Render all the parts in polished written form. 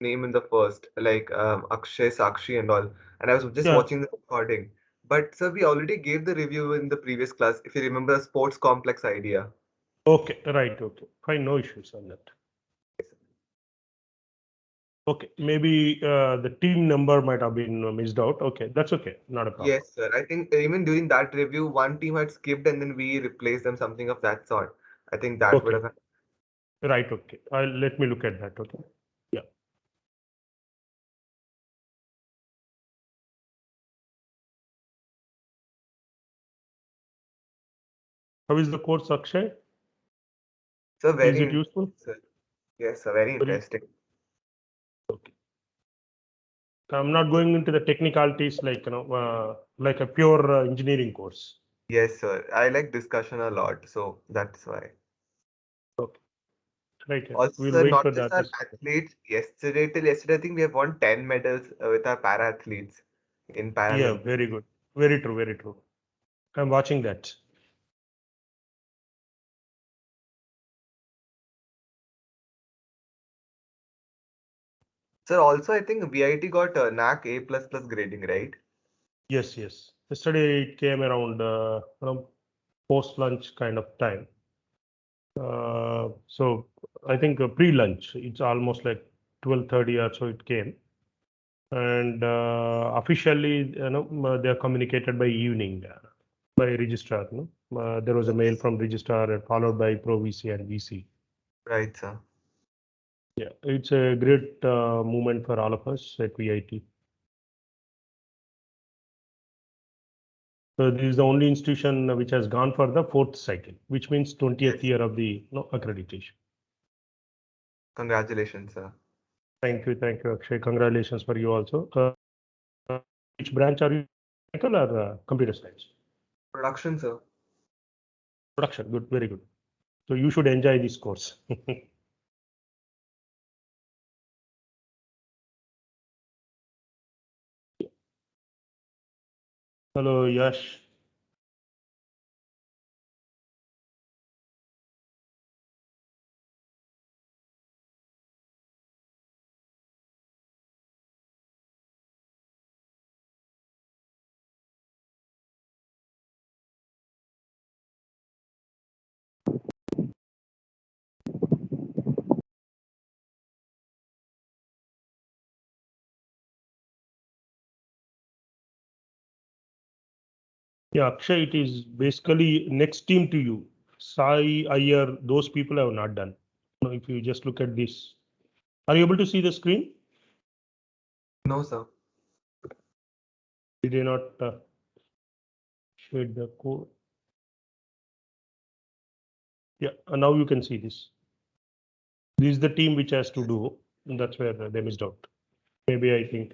name in the first, like Akshay, Sakshi, and all. And I was just Yeah. watching the recording. But sir, we already gave the review in the previous class, if you remember the sports complex idea. Okay. Right. Okay. Fine. No issues on that. Okay. Maybe the team number might have been missed out. Okay. That's okay. Not a problem. Yes, sir. I think even during that review, one team had skipped and then we replaced them, something of that sort. I think that would Okay. have. Right. Okay. Let me look at that. Okay. Yeah. How is the course, Akshay? So Is very it interesting, useful? sir. Yes, sir. Very Very interesting. okay. I'm not going into the technicalities like a pure engineering course. Yes, sir. I like discussion a lot, so that's why. Okay. Right. Yeah. Also, We'll sir, wait for not the just our others. athletes. Yesterday till yesterday, I think we have won 10 medals with our para athletes in Yeah. Paralympics. Very good. Very true. Very true. I'm watching that. Sir, also I think VIT got NAC A++ grading, right? Yes. Yes. Yesterday it came around post lunch kind of time. So I think pre-lunch. It's almost like 12:30 or so it came. And officially, they are communicated by evening by registrar. No? There was a mail Yes. from registrar followed by Pro VC and VC. Right, sir. Yeah, it's a great movement for all of us at VIT. So this is the only institution which has gone for the fourth cycle, which means 20th Yes. year of the accreditation. Congratulations, sir. Thank you, Akshay. Congratulations for you also. Which branch are you? Mechanical or computer science? Production, sir. Production. Good, very good. So you should enjoy this course. Hello, Yash. Yeah, Akshay, it is basically next team to you. Sai, Iyer, those people have not done. If you just look at this, are you able to see the screen? No, sir. Did they not shade the code? Yeah, now you can see this. This is the team which has to do, and that's where they missed out. Maybe I think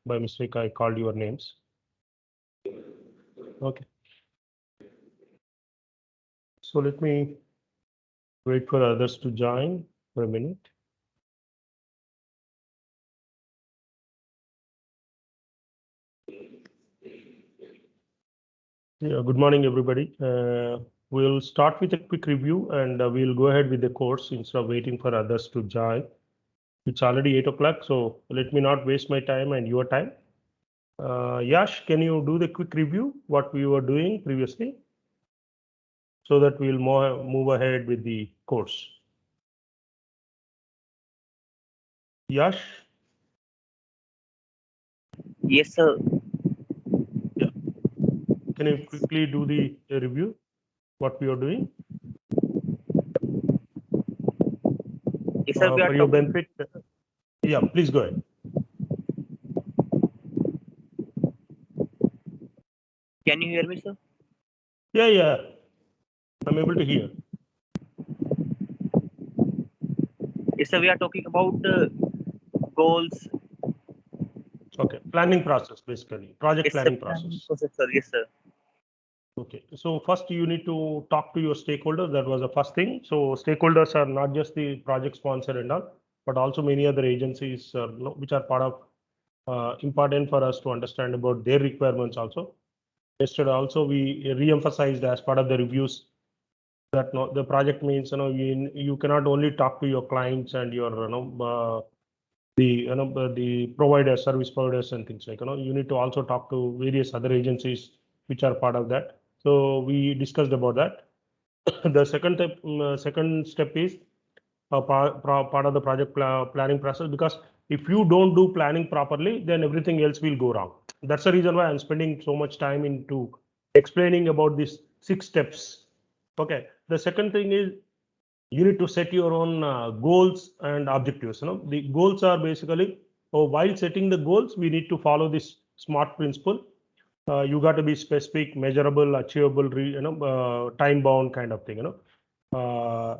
by mistake I called your names. Okay. So let me wait for others to join for a minute. Yeah, good morning, everybody. We'll start with a quick review and we'll go ahead with the course instead of waiting for others to join. It's already 8 o'clock, so let me not waste my time and your time. Yash, can you do the quick review, what we were doing previously, so that we'll move ahead with the course? Yash? Yes, sir. Yeah. Can you quickly do the review, what we are doing? Yes, sir. We are For your talking. benefit, yeah, please go ahead. Can you hear me, sir? Yeah, I'm able to hear. Yes, sir. We are talking about goals. Okay, planning process, basically, project Yes, sir. planning Planning process. process, sir. Yes, sir. Okay, so first you need to talk to your stakeholders. That was the first thing. So stakeholders are not just the project sponsor and all, but also many other agencies which are part of important for us to understand about their requirements also. Yesterday also we re-emphasized as part of the reviews that the project means you cannot only talk to your clients and your the providers, service providers and things like, you need to also talk to various other agencies which are part of that. So we discussed about that. The second step is part of the project planning process, because if you don't do planning properly, then everything else will go wrong. That's the reason why I'm spending so much time into explaining about these 6 steps. Okay. The second thing is you need to set your own goals and objectives. The goals are basically, while setting the goals, we need to follow this SMART principle. You got to be specific, measurable, achievable, time bound kind of thing.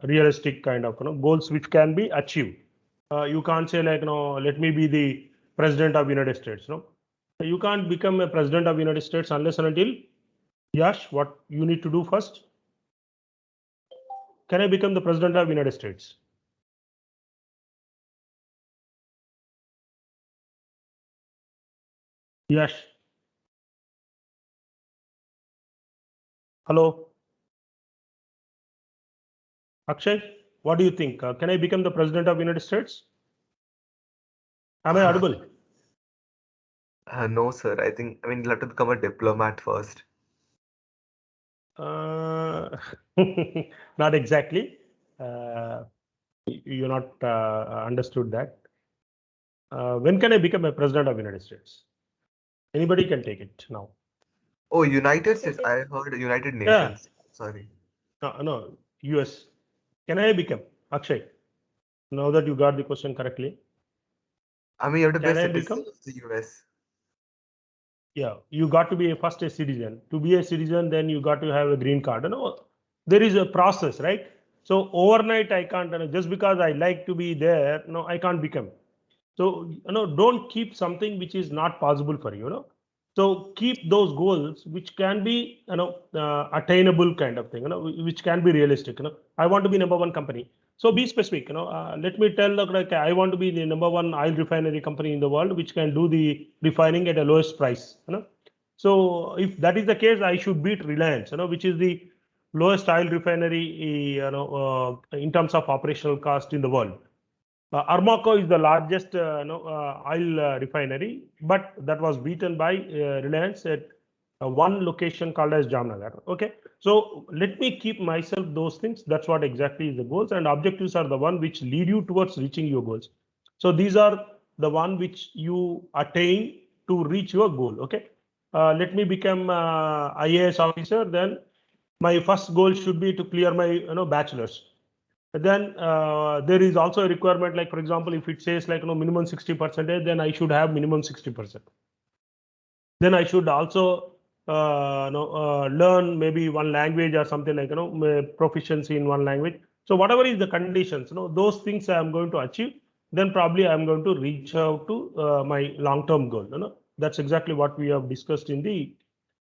Realistic kind of goals which can be achieved. You can't say like, let me be the president of United States. You can't become a president of United States unless and until, Yash, what you need to do first? Can I become the president of United States? Yash. Hello. Akshay, what do you think? Can I become the president of United States? Am I audible? No, sir. I mean, you'll have to become a diplomat first. Not exactly. You're not understood that. When can I become a president of United States? Anybody can take it now. Oh, United States. I heard United Nations. Sorry. No, US. Can I become? Akshay, now that you got the question correctly. I mean, you have to be a Can I citizen become? of the US. Yeah, you got to be first a citizen. To be a citizen, then you got to have a green card. There is a process, right? So overnight, I can't, just because I like to be there, no, I can't become. So, don't keep something which is not possible for you, So keep those goals which can be, attainable kind of thing, which can be realistic. I want to be number 1 company. So be specific. Let me tell like I want to be the number 1 oil refinery company in the world, which can do the refining at a lowest price. So if that is the case, I should beat Reliance, which is the lowest oil refinery, in terms of operational cost in the world. Armaco is the largest oil refinery, but that was beaten by Reliance at one location called as Jamnagar. Okay, so let me keep myself those things. That's what exactly is the goals, and objectives are the one which lead you towards reaching your goals. So these are the one which you attain to reach your goal. Okay, let me become IAS officer. Then my first goal should be to clear my bachelor's. Then there is also a requirement, like for example, if it says like minimum 60%, then I should have minimum 60%. Then I should also learn maybe one language or something like proficiency in one language. So whatever is the conditions, those things I am going to achieve. Then probably I am going to reach out to my long-term goal. That's exactly what we have discussed in the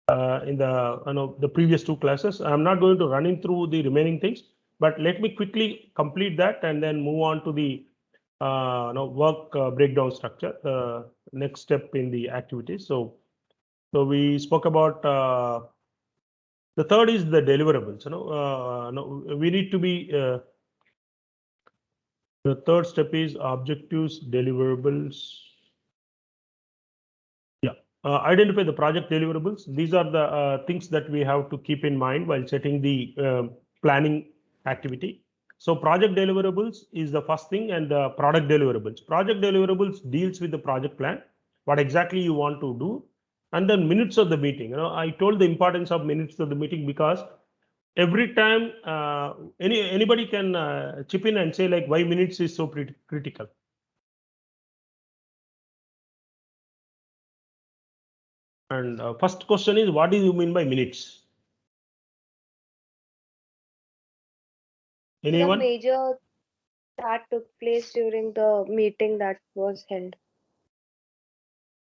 the previous 2 classes. I'm not going to run in through the remaining things, but let me quickly complete that and then move on to the work breakdown structure, next step in the activities. So we spoke about the third is the deliverables. We need to be the third step is objectives, deliverables. Identify the project deliverables. These are the things that we have to keep in mind while setting the planning activity. So project deliverables is the first thing, and the product deliverables. Project deliverables deals with the project plan, what exactly you want to do, and then minutes of the meeting. I told the importance of minutes of the meeting because every time anybody can chip in and say like why minutes is so critical. And first question is, what do you mean by minutes? Anyone? The major that took place during the meeting that was held.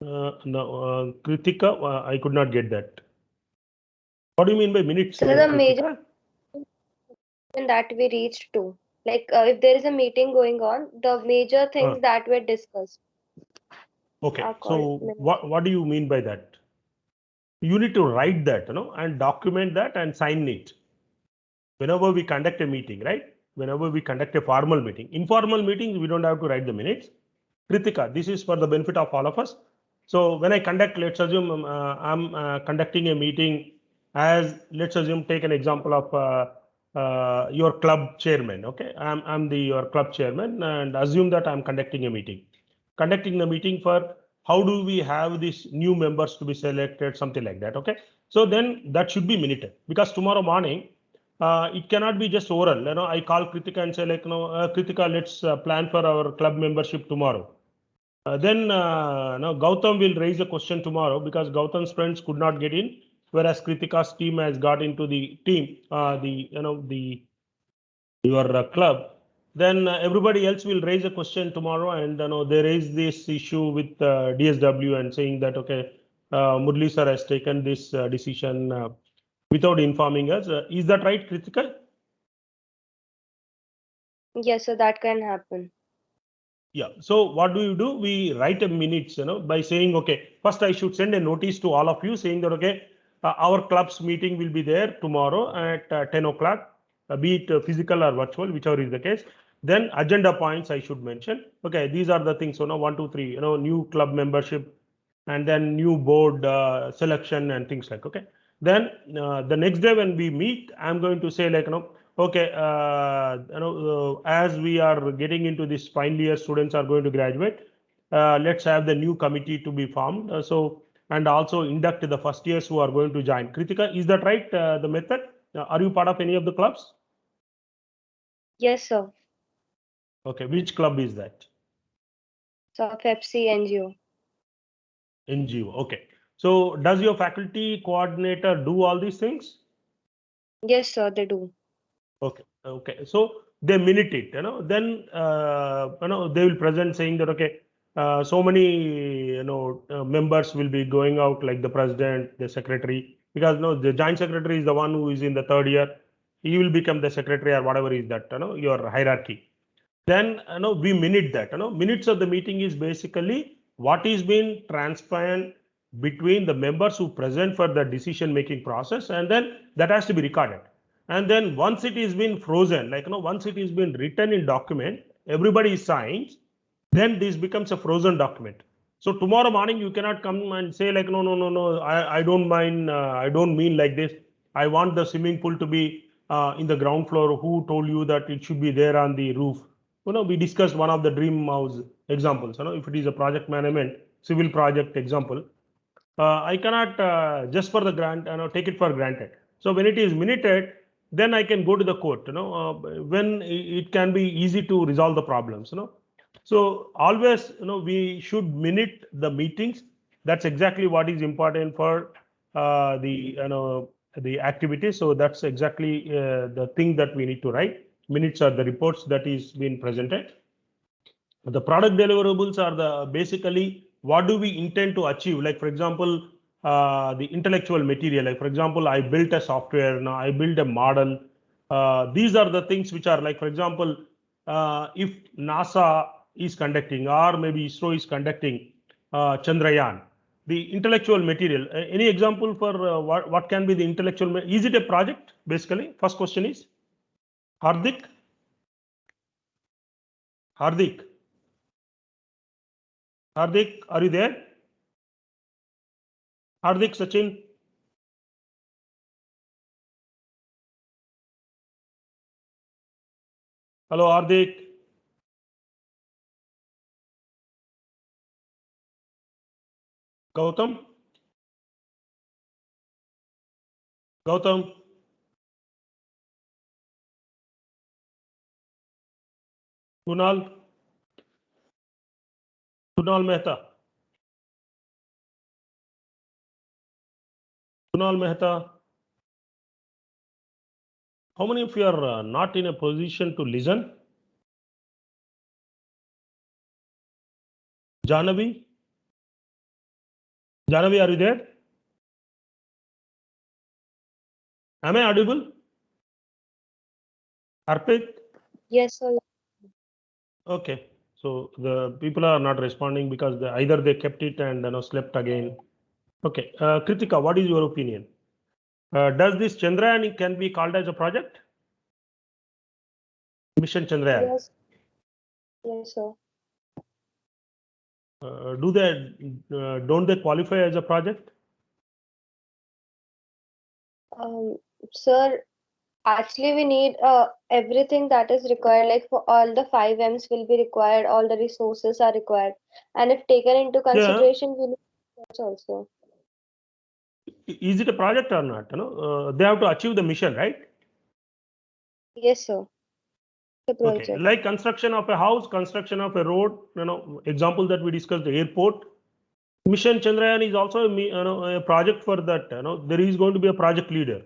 No, Kritika, I could not get that. What do you mean by minutes? So the major that we reached to, like if there is a meeting going on, the major things that were discussed. Okay, so what do you mean by that? You need to write that, and document that and sign it. Whenever we conduct a meeting, right? Whenever we conduct a formal meeting, informal meetings, we don't have to write the minutes. Kritika, this is for the benefit of all of us. So when I conduct, let's assume I'm conducting a meeting as, let's assume, take an example of your club chairman. Okay, I'm your club chairman, and assume that I'm conducting a meeting. Conducting the meeting for how do we have these new members to be selected, something like that. Okay, so then that should be minuted, because tomorrow morning it cannot be just oral. I call Kritika and say like, Kritika, let's plan for our club membership tomorrow. Then now Gautam will raise a question tomorrow because Gautam's friends could not get in, whereas Kritika's team has got into the team, your club. Then everybody else will raise a question tomorrow, and they raise this issue with DSW and saying that okay, Murli sir has taken this decision without informing us. Is that right, Kritika? Yes, so that can happen. Yeah. So what do? We write a minutes, by saying, okay, first I should send a notice to all of you saying that, okay, our club's meeting will be there tomorrow at 10 o'clock, be it physical or virtual, whichever is the case. Then agenda points I should mention. Okay, these are the things. So now 1, 2, 3, new club membership, and then new board selection and things like, okay. Then the next day when we meet, I'm going to say like, okay, as we are getting into this final year, students are going to graduate. Let's have the new committee to be formed. And also induct the first years who are going to join. Kritika, is that right? The method? Are you part of any of the clubs? Yes, sir. Okay, which club is that? So Pepsi NGO. NGO. Okay. So does your faculty coordinator do all these things? Yes, sir, they do. Okay. Okay. So they minute it, then they will present saying that okay, so many members will be going out, like the president, the secretary, because the joint secretary is the one who is in the third year. He will become the secretary or whatever is that, your hierarchy. Then we minute that. Minutes of the meeting is basically what is being transparent between the members who present for the decision making process, and then that has to be recorded. And then once it is been frozen, like once it is been written in document, everybody signs, then this becomes a frozen document. So tomorrow morning you cannot come and say like, no, I don't mind, I don't mean like this. I want the swimming pool to be in the ground floor. Who told you that it should be there on the roof? We discussed one of the dream house examples. If it is a project management civil project example, I cannot just for the grant, take it for granted. So when it is minuted, then I can go to the court. When it can be easy to resolve the problems. So always, we should minute the meetings. That's exactly what is important for the activity. So that's exactly the thing that we need to write. Minutes are the reports that is being presented. The product deliverables are the basically what do we intend to achieve. Like for example, the intellectual material. Like for example, I built a software. Now I built a model. These are the things which are like, for example, if NASA is conducting or maybe ISRO is conducting Chandrayaan, the intellectual material. Any example for what can be the intellectual? Is it a project? Basically, first question is Hardik. Hardik. Hardik, are you there? Hardik, Sachin. Hello, Hardik. Gautam. Gautam. Kunal. Kunal Mehta. Kunal Mehta. How many of you are not in a position to listen? Janavi? Janavi, are you there? Am I audible? Arpit? Yes, sir. Okay. So the people are not responding because either they kept it and slept again. Okay. Kritika, what is your opinion? Does this Chandrayaan can be called as a project? Mission Chandrayaan. Yes, yes, sir. Don't they qualify as a project? Sir, actually, we need everything that is required. Like for all the 5 M's will be required, all the resources are required, and if taken into Yeah. consideration, we need research also. Is it a project or not? They have to achieve the mission, right? Yes, sir. The Okay, project. like construction of a house, construction of a road, example that we discussed, the airport. Mission Chandrayaan is also a project for that. There is going to be a project leader.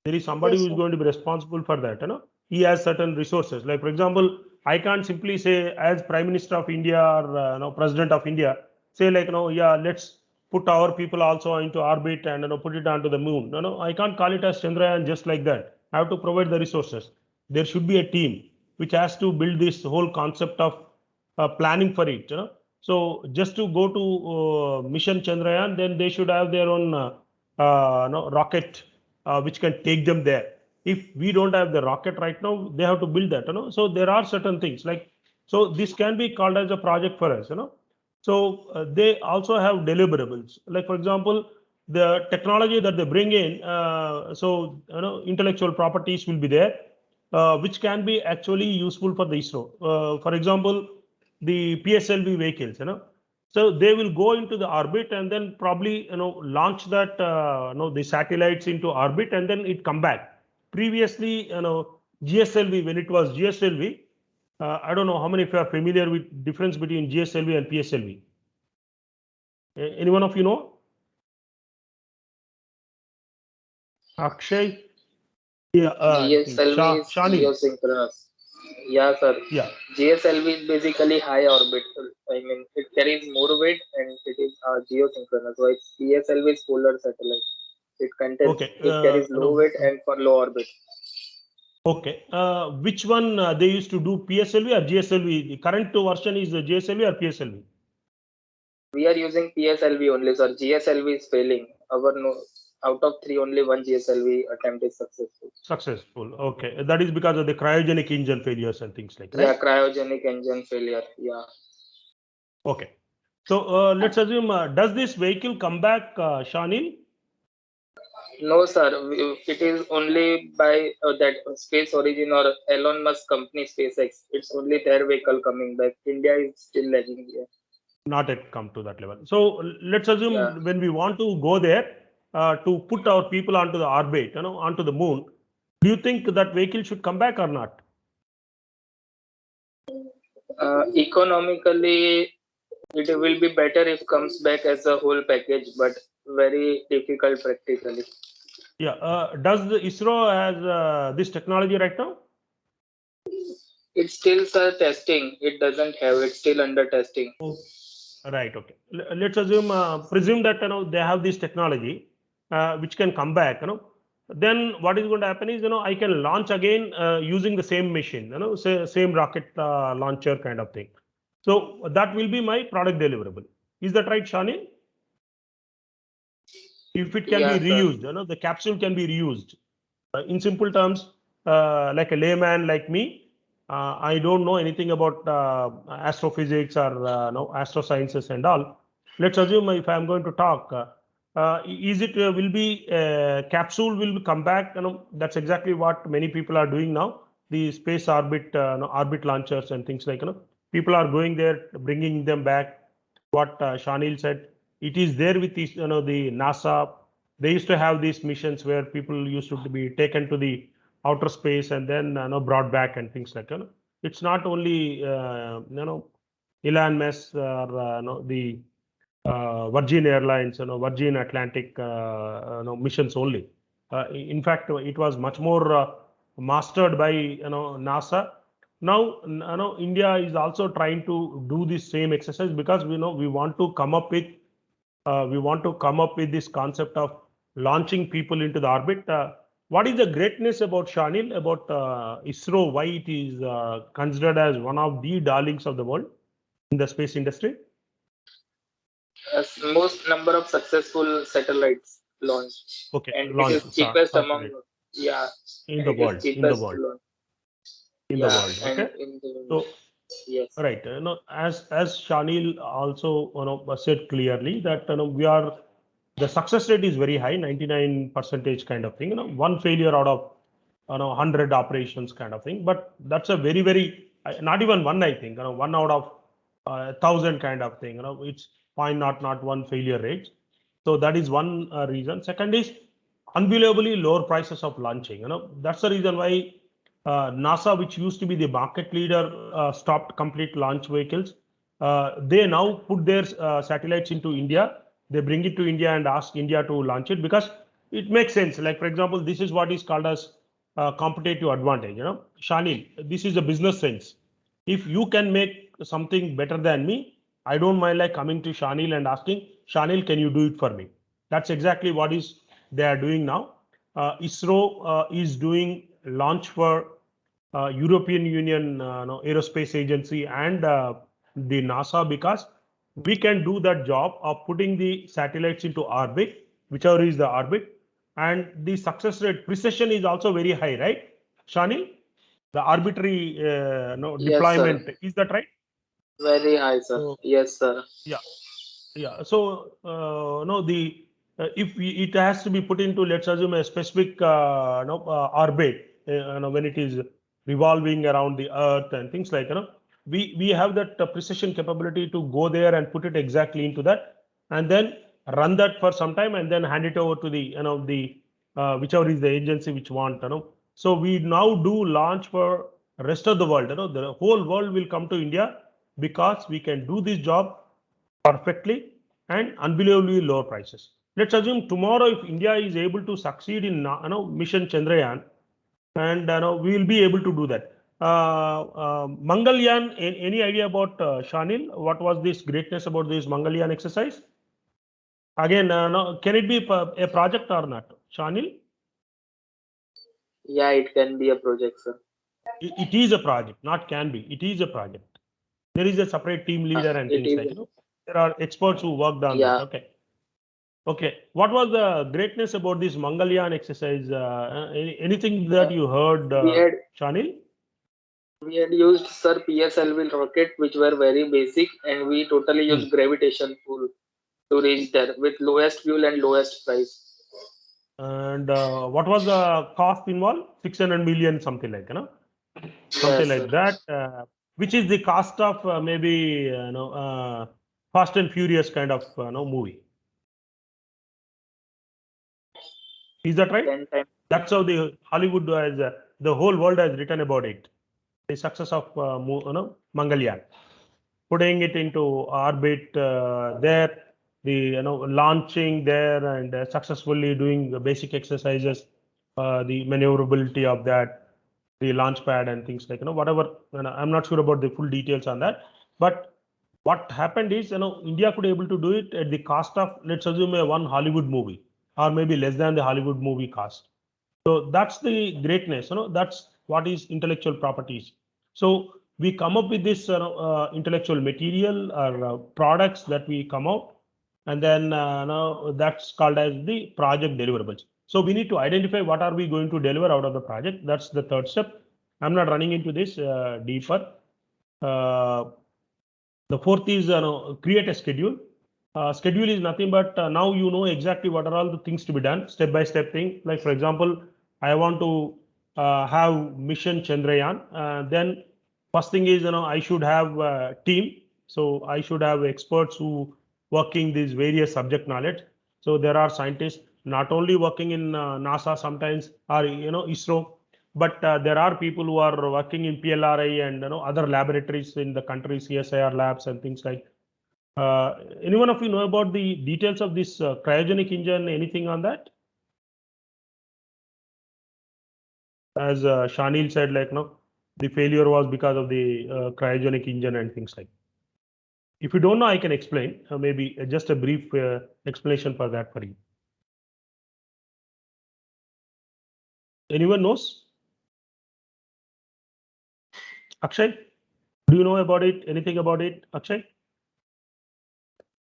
There is somebody Yes, who is sir. going to be responsible for that. He has certain resources. Like for example, I can't simply say as Prime Minister of India or President of India, say like yeah, let's put our people also into orbit and put it onto the moon. No, I can't call it as Chandrayaan just like that. I have to provide the resources. There should be a team which has to build this whole concept of planning for it. So just to go to Mission Chandrayaan, then they should have their own rocket which can take them there. If we don't have the rocket right now, they have to build that. So there are certain things like, so this can be called as a project for us. So they also have deliverables. Like for example, the technology that they bring in, so intellectual properties will be there, which can be actually useful for the ISRO. For example, the PSLV vehicles. So they will go into the orbit and then probably launch that the satellites into orbit and then it come back. Previously, GSLV, when it was GSLV, I don't know how many of you are familiar with difference between GSLV and PSLV. Any one of you know? Akshay? Yeah. GSLV is Shani. geosynchronous. Yeah, sir. Yeah. GSLV is basically high orbit. I mean, it carries more weight and it is geosynchronous. While PSLV is polar satellite. It contains, Okay. it carries low weight and for low orbit. Okay. Which one they used to do, PSLV or GSLV? The current version is the GSLV or PSLV? We are using PSLV only, sir. GSLV is failing. Out of 3, only one GSLV attempt is successful. Successful. Okay. That is because of the cryogenic engine failures and things like that. Yeah, cryogenic engine failure. Yeah. Okay. So let's assume, does this vehicle come back, Shanil? No, sir. It is only by that Space Origin or Elon Musk company SpaceX. It's only their vehicle coming back. India is still lagging here. Not yet come to that level. So let's assume when we want to go there to put our people onto the orbit, onto the moon, do you think that vehicle should come back or not? Economically, it will be better if comes back as a whole package, but very difficult practically. Yeah. Does the ISRO has this technology right now? It's still testing. It doesn't have. It's still under testing. Oh, right. Okay. Let's assume, presume that they have this technology which can come back. Then what is going to happen is I can launch again using the same machine. Same rocket launcher kind of thing. So that will be my product deliverable. Is that right, Shani? If it can be reused, the capsule can be reused. In simple terms, like a layman like me, I don't know anything about astrophysics or astrosciences and all. Let's assume if I'm going to talk, is it will be capsule will come back? That's exactly what many people are doing now. The space orbit, orbit launchers and things like people are going there, bringing them back. What Shanil said, it is there with the NASA. They used to have these missions where people used to be taken to the outer space and then brought back and things like that. It's not only Elon Musk or the Virgin Airlines, Virgin Atlantic missions only. In fact, it was much more mastered by NASA. Now, India is also trying to do this same exercise because we want to come up with this concept of launching people into the orbit. What is the greatness about Shanil, about ISRO? Why it is considered as one of the darlings of the world in the space industry? Most number of successful satellites launched. Okay, and launch, it is cheapest among in the world. cheapest In the world. Okay. in the So Yes. Right. As Shanil also said clearly that we are the success rate is very high, 99% kind of thing. One failure out of 100 operations kind of thing. But that's a very not even one, I think. One out of 1,000 kind of thing. It's fine, not one failure rate. So that is one reason. Second is unbelievably lower prices of launching. That's the reason why NASA, which used to be the market leader, stopped complete launch vehicles. They now put their satellites into India. They bring it to India and ask India to launch it because it makes sense. Like, for example, this is what is called as competitive advantage. Shanil, this is a business sense. If you can make something better than me, I don't mind like coming to Shanil and asking, Shanil, can you do it for me? That's exactly what is they are doing now. ISRO is doing launch for European Union Aerospace Agency and the NASA because we can do that job of putting the satellites into orbit, whichever is the orbit, and the success rate precision is also very high, right, Shanil? The arbitrary Yes, deployment, sir. is that right? Very high, sir. So Yes, sir. yeah. So no, the if it has to be put into, let's assume, a specific orbit, when it is revolving around the Earth and things like, we have that precision capability to go there and put it exactly into that, and then run that for some time, and then hand it over to the whichever is the agency which want. So we now do launch for rest of the world. The whole world will come to India because we can do this job perfectly and unbelievably lower prices. Let's assume tomorrow if India is able to succeed in mission Chandrayaan, and we will be able to do that. Mangalyaan, any idea about Shanil? What was this greatness about this Mangalyaan exercise? Again, can it be a project or not, Shanil? Yeah, it can be a project, sir. It is a project, not can be. It is a project. There is a separate team leader and It things is. like, there are experts who worked on that. Yeah. Okay. What was the greatness about this Mangalyaan exercise? Anything that you heard, We had Shanil? we had used, sir, PSLV rocket, which were very basic, and we totally Hmm. used gravitation pull to reach there with lowest fuel and lowest price. And what was the cost involved? 600 million, something like, something Yes, sir. like that. Which is the cost of maybe Fast and Furious kind of movie. Is that right? 10 times. That's how the Hollywood has, the whole world has written about it. The success of Mangalyaan, putting it into orbit there, the launching there, and successfully doing the basic exercises, the maneuverability of that, the launch pad and things like whatever. I'm not sure about the full details on that, but what happened is India could able to do it at the cost of, let's assume, a one Hollywood movie, or maybe less than the Hollywood movie cost. So that's the greatness. That's what is intellectual properties. So we come up with this intellectual material or products that we come out, and then that's called as the project deliverables. So we need to identify what are we going to deliver out of the project. That's the third step. I'm not running into this deeper. The fourth is create a schedule. Schedule is nothing but now you know exactly what are all the things to be done, step by step thing. Like, for example, I want to have mission Chandrayaan. Then first thing is I should have a team. So I should have experts who working these various subject knowledge. So there are scientists not only working in NASA sometimes, or ISRO, but there are people who are working in PLRI and other laboratories in the country, CSIR labs and things like. Any one of you know about the details of this cryogenic engine? Anything on that? As Shanil said, like the failure was because of the cryogenic engine and things like. If you don't know, I can explain. Maybe just a brief explanation for that for you. Anyone knows? Akshay, do you know about it? Anything about it, Akshay?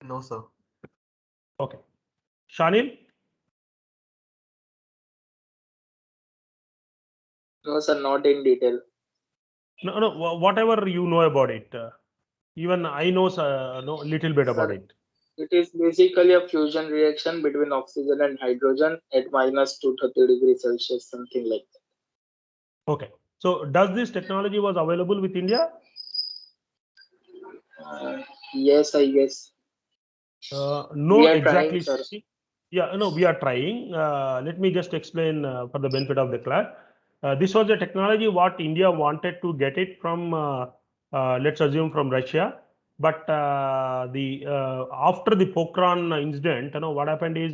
No, sir. Okay. Shanil? No, sir, not in detail. No, whatever you know about it. Even I know a little bit about Sir, it. it is basically a fusion reaction between oxygen and hydrogen at minus 230 degrees Celsius, something like Okay. So does this technology was available with India? that. Yes, I guess. No, We are trying, exactly sir. speaking. Yeah, no, we are trying. Let me just explain for the benefit of the class. This was a technology what India wanted to get it from, let's assume from Russia. But the after the Pokhran incident, what happened is,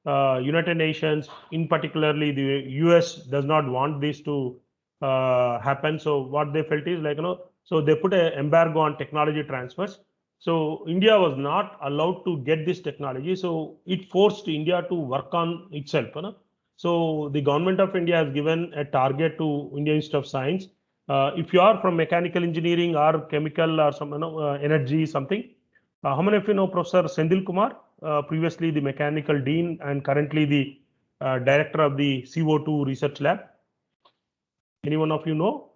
United Nations, in particularly the US, does not want this to happen. So what they felt is like, so they put an embargo on technology transfers. So India was not allowed to get this technology. So it forced India to work on itself. So the government of India has given a target to Indian Institute of Science. If you are from mechanical engineering or chemical or some energy something, how many of you know Professor Sendil Kumar, previously the mechanical dean and currently the director of the CO2 research lab? Anyone of you know?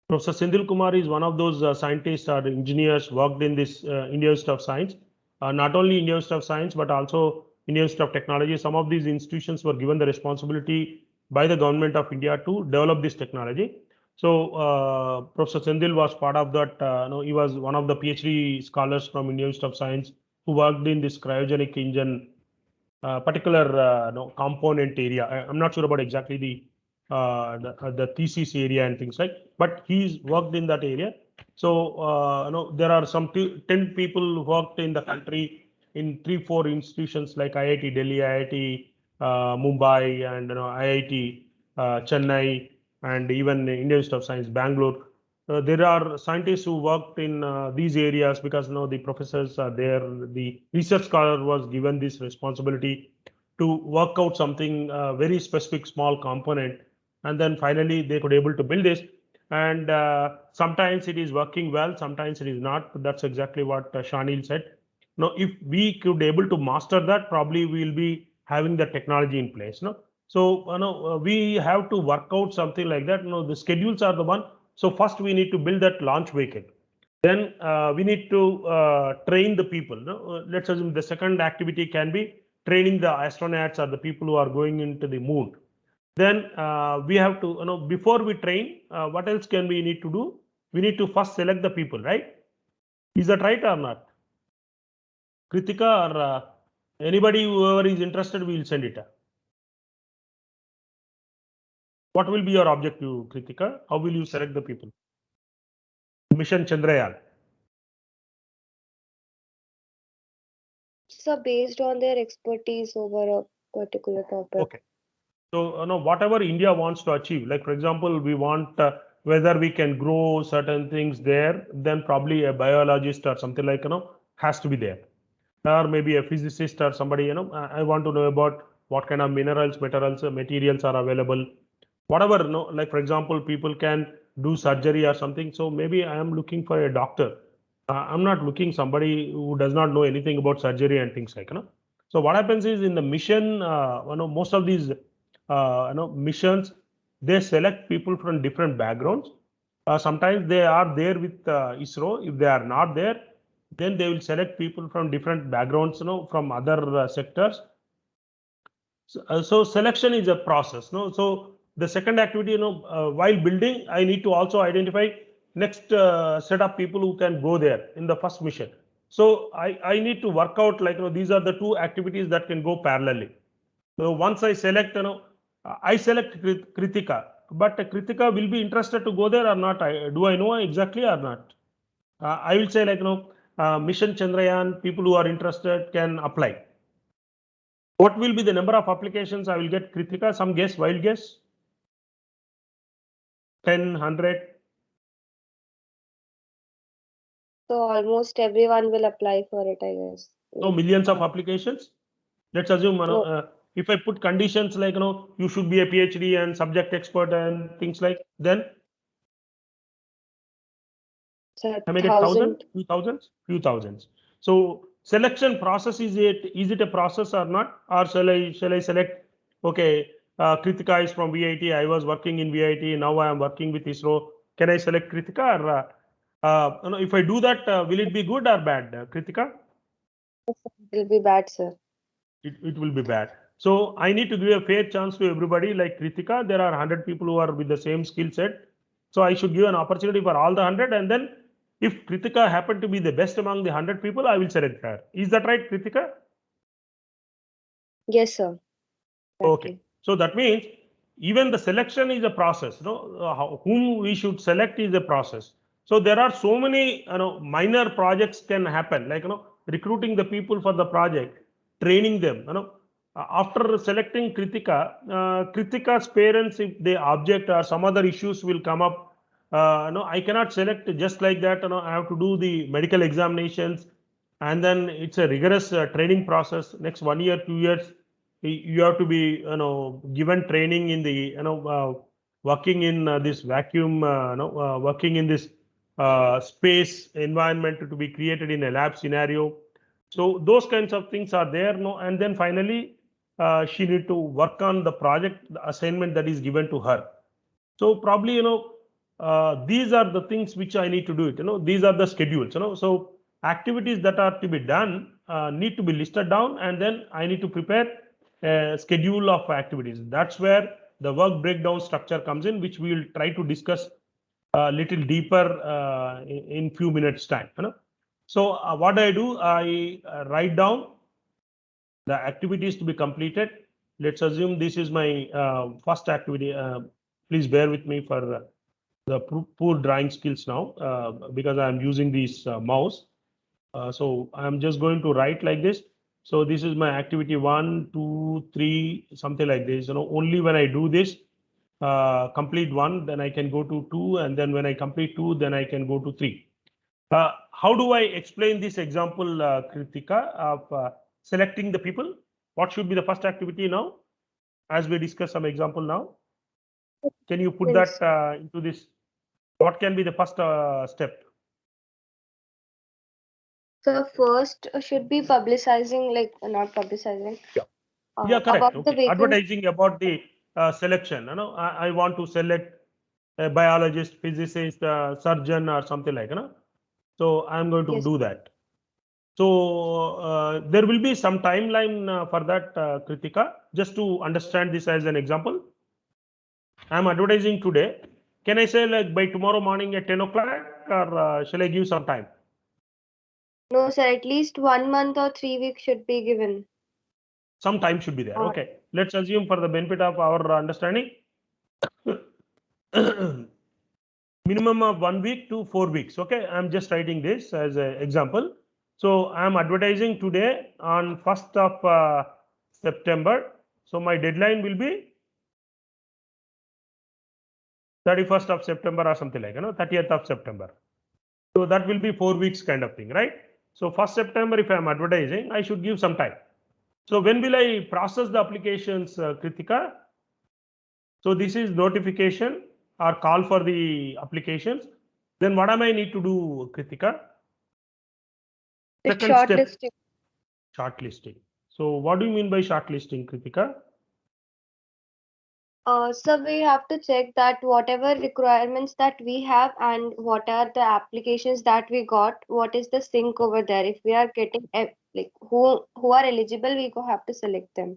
Professor Sendil Kumar is one of those scientists or engineers worked in this Indian Institute of Science. Not only Indian Institute of Science, but also Indian Institute of Technology. Some of these institutions were given the responsibility by the government of India to develop this technology. So Professor Sendil was part of that. He was one of the PhD scholars from Indian Institute of Science who worked in this cryogenic engine particular component area. I'm not sure about exactly the thesis area and things like, but he's worked in that area. So there are some 10 people who worked in the country in 3-4 institutions like IIT Delhi, IIT Mumbai, and IIT Chennai, and even Indian Institute of Science Bangalore. There are scientists who worked in these areas because the professors are there. The research scholar was given this responsibility to work out something very specific small component, and then finally they could able to build this. And sometimes it is working well, sometimes it is not. That's exactly what Shanil said. Now, if we could able to master that, probably we will be having the technology in place. No, so we have to work out something like that. The schedules are the one. So first we need to build that launch vehicle. Then we need to train the people. Let's assume the second activity can be training the astronauts or the people who are going into the moon. Then we have to, before we train, what else can we need to do? We need to first select the people, right? Is that right or not? Kritika or anybody, whoever is interested, we will send it. What will be your objective, Kritika? How will you select the people? Mission Chandrayaan. So based on their expertise over a particular topic. Okay. So, whatever India wants to achieve, like for example, we want whether we can grow certain things there, then probably a biologist or something like, has to be there. Or maybe a physicist or somebody, I want to know about what kind of minerals, materials are available. Whatever, like for example, people can do surgery or something. So maybe I am looking for a doctor. I'm not looking somebody who does not know anything about surgery and things like, So what happens is in the mission, most of these, missions, they select people from different backgrounds. Sometimes they are there with ISRO. If they are not there, then they will select people from different backgrounds, from other sectors. So selection is a process. So the second activity, while building, I need to also identify next set of people who can go there in the first mission. So I need to work out like, these are the two activities that can go parallelly. So once I select, I select Kritika, but Kritika will be interested to go there or not? Do I know exactly or not? I will say like, Mission Chandrayaan, people who are interested can apply. What will be the number of applications I will get, Kritika? Some guess, wild guess? 10, 100? So almost everyone will apply for it, I guess. No, millions of applications? Let's assume, No, if I put conditions like, you should be a PhD and subject expert and things like, then it's a I made it 1,000, 1,000. few thousands, few thousands. So selection process, is it a process or not? Or shall I select, okay, Kritika is from VIT. I was working in VIT. Now I am working with ISRO. Can I select Kritika? Or if I do that, will it be good or bad, Kritika? It will be bad, sir. It will be bad. So I need to give a fair chance to everybody. Like Kritika, there are 100 people who are with the same skill set. So I should give an opportunity for all the 100. And then if Kritika happened to be the best among the 100 people, I will select her. Is that right, Kritika? Yes, sir. Okay. So that means even the selection is a process. Whom we should select is a process. So there are so many minor projects can happen, like recruiting the people for the project, training them. After selecting Kritika, Kritika's parents, if they object or some other issues will come up, I cannot select just like that. I have to do the medical examinations, and then it's a rigorous training process. Next 1 year, 2 years, you have to be given training in the working in this vacuum, working in this space environment to be created in a lab scenario. So those kinds of things are there. And then finally she need to work on the project, the assignment that is given to her. So probably these are the things which I need to do it. These are the schedules. So activities that are to be done need to be listed down, and then I need to prepare a schedule of activities. That's where the work breakdown structure comes in, which we will try to discuss a little deeper in few minutes time. So what I do, I write down the activities to be completed. Let's assume this is my first activity. Please bear with me for the poor drawing skills now because I'm using this mouse. So I'm just going to write like this. So this is my activity 1, 2, 3, something like this. Only when I do this, complete 1, then I can go to 2, and then when I complete 2, then I can go to 3. How do I explain this example, Kritika, of selecting the people? What should be the first activity now? As we discuss some example now, can you put Yes. that into this? What can be the first step? So first should be publicizing, like not publicizing. Yeah. Yeah, correct. About the Okay. vacancy. Advertising about the selection. I want to select a biologist, physicist, surgeon, or something like. So I'm going to Yes. do that. So there will be some timeline for that, Kritika, just to understand this as an example. I'm advertising today. Can I say like by tomorrow morning at 10 o'clock, or shall I give some time? No, sir, at least 1 month or 3 weeks should be given. Some time should be there. Or- Okay. Let's assume for the benefit of our understanding, minimum of 1 week to 4 weeks. Okay. I'm just writing this as an example. So I'm advertising today on 1st of September. So my deadline will be 31st of September or something like, 30th of September. So that will be 4 weeks kind of thing, right? So 1st September, if I'm advertising, I should give some time. So when will I process the applications, Kritika? So this is notification or call for the applications. Then what am I need to do, Kritika? It's Second step, shortlisting. shortlisting. So what do you mean by shortlisting, Kritika? So we have to check that whatever requirements that we have and what are the applications that we got, what is the sync over there. If we are getting like who are eligible, we go have to select them.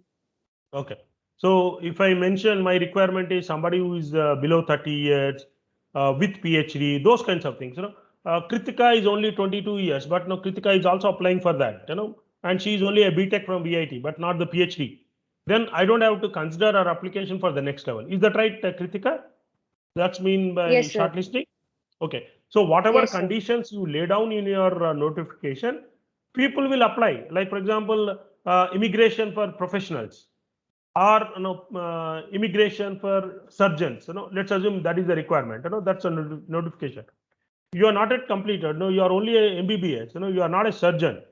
Okay. So if I mention my requirement is somebody who is below 30 years with PhD, those kinds of things, Kritika is only 22 years, but no, Kritika is also applying for that, and she is only a BTech from VIT, but not the PhD. Then I don't have to consider her application for the next level. Is that right, Kritika? That's mean by Yes, sir. shortlisting? Okay. So whatever Yes, sir. conditions you lay down in your notification, people will apply. Like for example, immigration for professionals, or immigration for surgeons. Let's assume that is the requirement. That's a notification. You are not yet completed. No, you are only a MBBS. You are not a surgeon.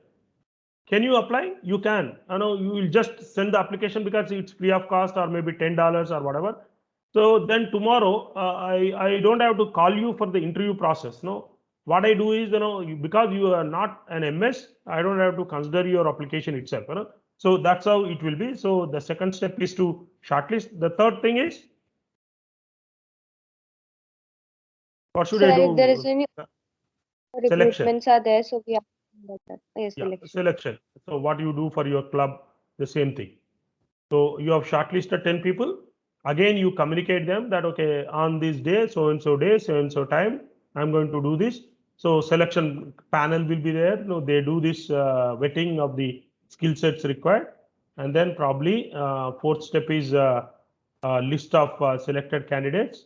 Can you apply? You can. You will just send the application because it's free of cost, or maybe $10 or whatever. So then tomorrow, I don't have to call you for the interview process. No, what I do is, because you are not an MS, I don't have to consider your application itself. So that's how it will be. So the second step is to shortlist. The third thing is, what should I Sir, do? if there is any Selection. recruitments are there, so we have to do that. Yes, Yeah, selection. selection. So what you do for your club, the same thing. So you have shortlisted 10 people. Again, you communicate them that, okay, on this day, so and so time, I'm going to do this. So selection panel will be there. No, they do this vetting of the skill sets required. And then probably fourth step is list of selected candidates.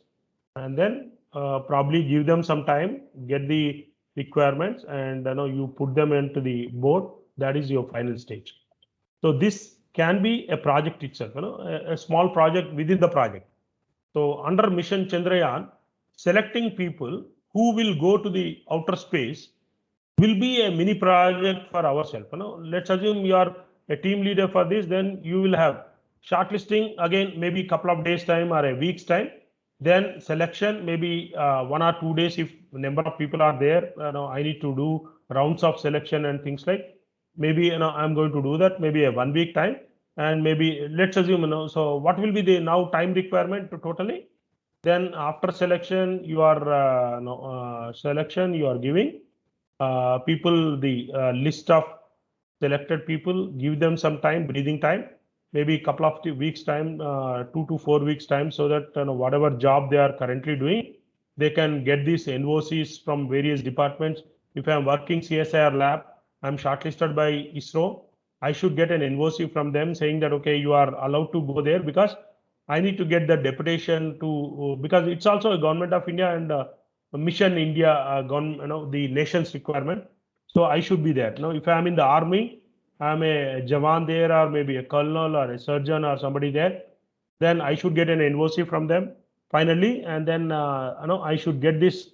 And then probably give them some time, get the requirements, and you put them into the board. That is your final stage. So this can be a project itself, a small project within the project. So under Mission Chandrayaan, selecting people who will go to the outer space will be a mini project for ourselves. Let's assume you are a team leader for this, then you will have shortlisting again, maybe a couple of days time or a week's time. Then selection, maybe 1 or 2 days if number of people are there. I need to do rounds of selection and things like. Maybe I'm going to do that. Maybe a 1 week time, and maybe let's assume So what will be the now time requirement totally? Then after selection, you are selection you are giving people the list of selected people, give them some time, breathing time, maybe a couple of weeks time, 2 to 4 weeks time, so that whatever job they are currently doing, they can get these NOCs from various departments. If I am working CSIR lab, I'm shortlisted by ISRO. I should get an NOC from them saying that, okay, you are allowed to go there, because I need to get the deputation to, because it's also a government of India and Mission India, the nation's requirement. So I should be there. Now, if I'm in the army, I'm a Jawan there, or maybe a colonel or a surgeon or somebody there, then I should get an NOC from them finally, and then I should get this.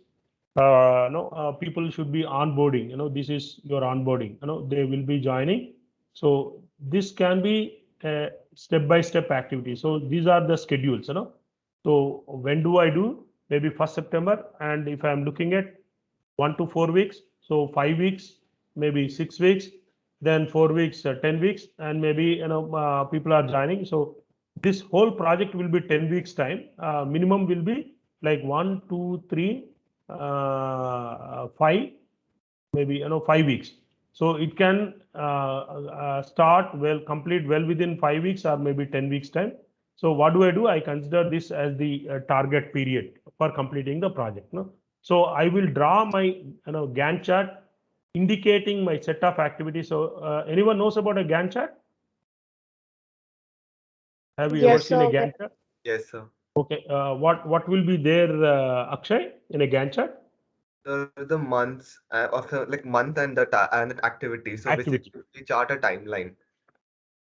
People should be onboarding. This is your onboarding. They will be joining. So this can be a step-by-step activity. So these are the schedules. So when do I do? Maybe 1st September, and if I'm looking at 1 to 4 weeks, so 5 weeks, maybe 6 weeks, then 4 weeks, 10 weeks, and maybe people are joining. So this whole project will be 10 weeks time. Minimum will be like 1, 2, 3, 5, maybe 5 weeks. So it can start well, complete well within 5 weeks or maybe 10 weeks time. So what do I do? I consider this as the target period for completing the project. No? So I will draw my Gantt chart indicating my set of activities. So anyone knows about a Gantt chart? Have you ever Yes, seen a sir. Gantt chart? Yes, sir. Okay. What will be there, Akshay, in a Gantt chart? The months of like month and the activity. So Activity. basically, we chart a timeline.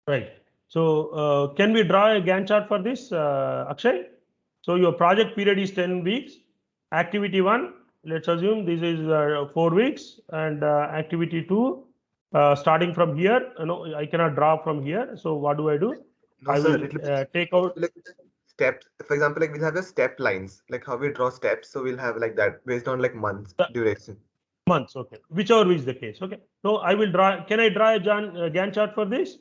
Right. So can we draw a Gantt chart for this, Akshay? So your project period is 10 weeks. Activity 1, let's assume this is 4 weeks, and activity 2, starting from here. I cannot draw from here. So what do I do? No, I sir. will take out Like steps. For example, like we'll have the step lines, like how we draw steps. So we'll have like that based on like months the duration. months. Okay, whichever is the case. Okay. So I will draw. Can I draw a Gantt chart for this?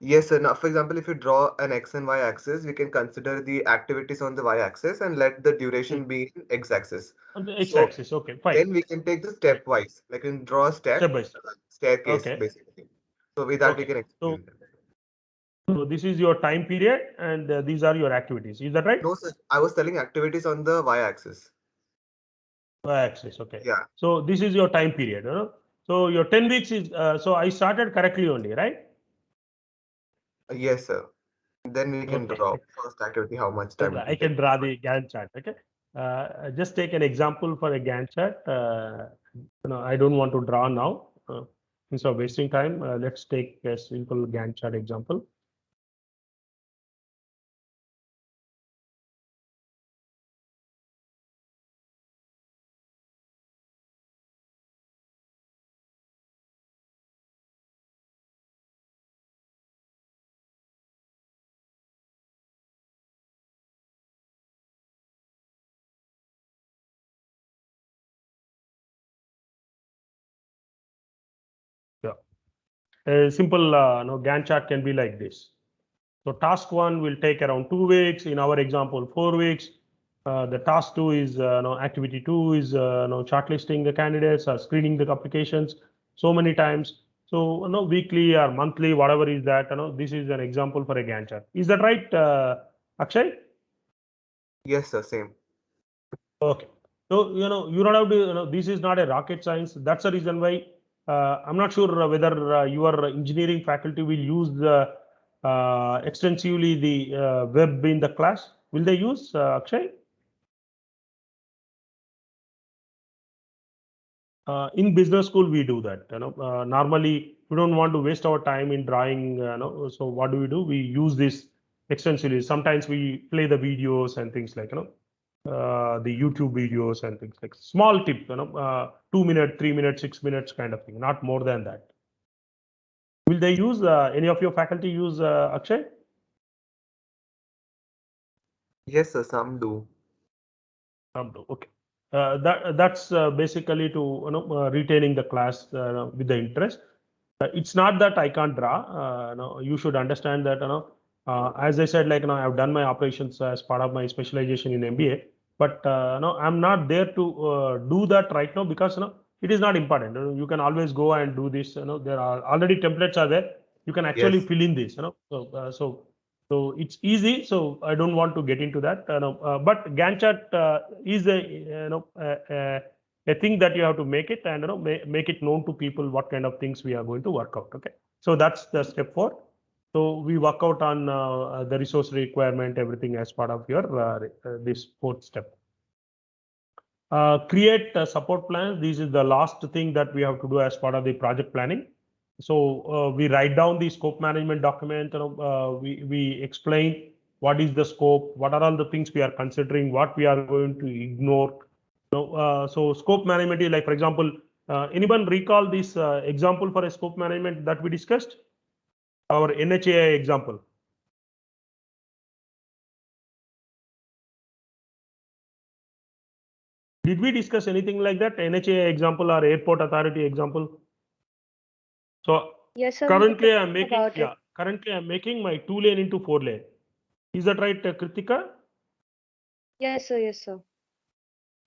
Yes, sir. Now, for example, if you draw an X and Y axis, we can consider the activities on the Y axis and let the duration be in X axis. On the So x-axis. Okay, fine. then we can take the Fine. stepwise, like we can draw a Step by step. staircase Okay. basically. So with that we Okay. can explain. So this is your time period, and these are your activities. Is that right? No, sir. I was telling activities on the Y axis. Y-axis. Okay. Yeah. So this is your time period. So your 10 weeks is. So I started correctly only, right? Yes, sir. Then we can Okay. draw first activity, how much time it I will take. can draw the Gantt chart. Okay. Just take an example for a Gantt chart. I don't want to draw now. Instead of wasting time, let's take a simple Gantt chart example. Yeah. A simple Gantt chart can be like this. So task 1 will take around 2 weeks. In our example, 4 weeks. The task 2 is activity 2 is shortlisting the candidates or screening the applications so many times. So weekly or monthly, whatever is that, this is an example for a Gantt chart. Is that right, Akshay? Yes, sir. Same. Okay. So you don't have to. This is not a rocket science. That's the reason why I'm not sure whether your engineering faculty will use the extensively the web in the class. Will they use Akshay? In business school, we do that. Normally we don't want to waste our time in drawing. So what do? We use this extensively. Sometimes we play the videos and things like the YouTube videos and things like small tip. 2 minutes, 3 minutes, 6 minutes kind of thing. Not more than that. Will they use any of your faculty use Akshay? Yes, sir. Some do. Okay. That's basically to retaining the class with the interest. It's not that I can't draw. No, you should understand that as I said, like I've done my operations as part of my specialization in MBA, but no, I'm not there to do that right now because it is not important. You can always go and do this. There are already templates are there. You can actually Yes. fill in this. So it's easy. So I don't want to get into that. But Gantt chart is a thing that you have to make it and make it known to people what kind of things we are going to work out. Okay. So that's the step 4. So we work out on the resource requirement, everything as part of your this 4th step. Create support plans. This is the last thing that we have to do as part of the project planning. So we write down the scope management document. We explain what is the scope, what are all the things we are considering, what we are going to ignore. So scope management is like, for example, anyone recall this example for a scope management that we discussed? Our NHAI example. Did we discuss anything like that? NHAI example or airport authority example? So Yes, sir. currently I'm making about it. currently I'm making my 2-lane into 4-lane. Is that right, Kritika? Yes, sir. Yes, sir.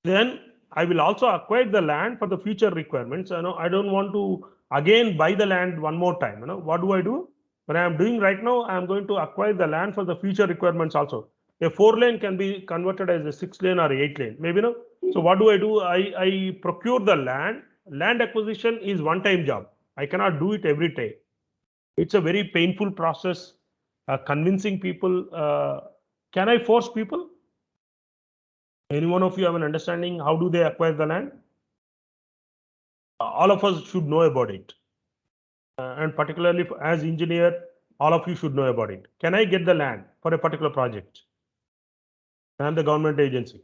Then I will also acquire the land for the future requirements. I don't want to again buy the land one more time. What do I do? When I am doing right now, I am going to acquire the land for the future requirements also. A 4-lane can be converted as a 6-lane or 8-lane, maybe no. So what do? I procure the land. Land acquisition is one-time job. I cannot do it every time. It's a very painful process. Convincing people. Can I force people? Any one of you have an understanding how do they acquire the land? All of us should know about it. And particularly as engineer, all of you should know about it. Can I get the land for a particular project? I'm the government agency.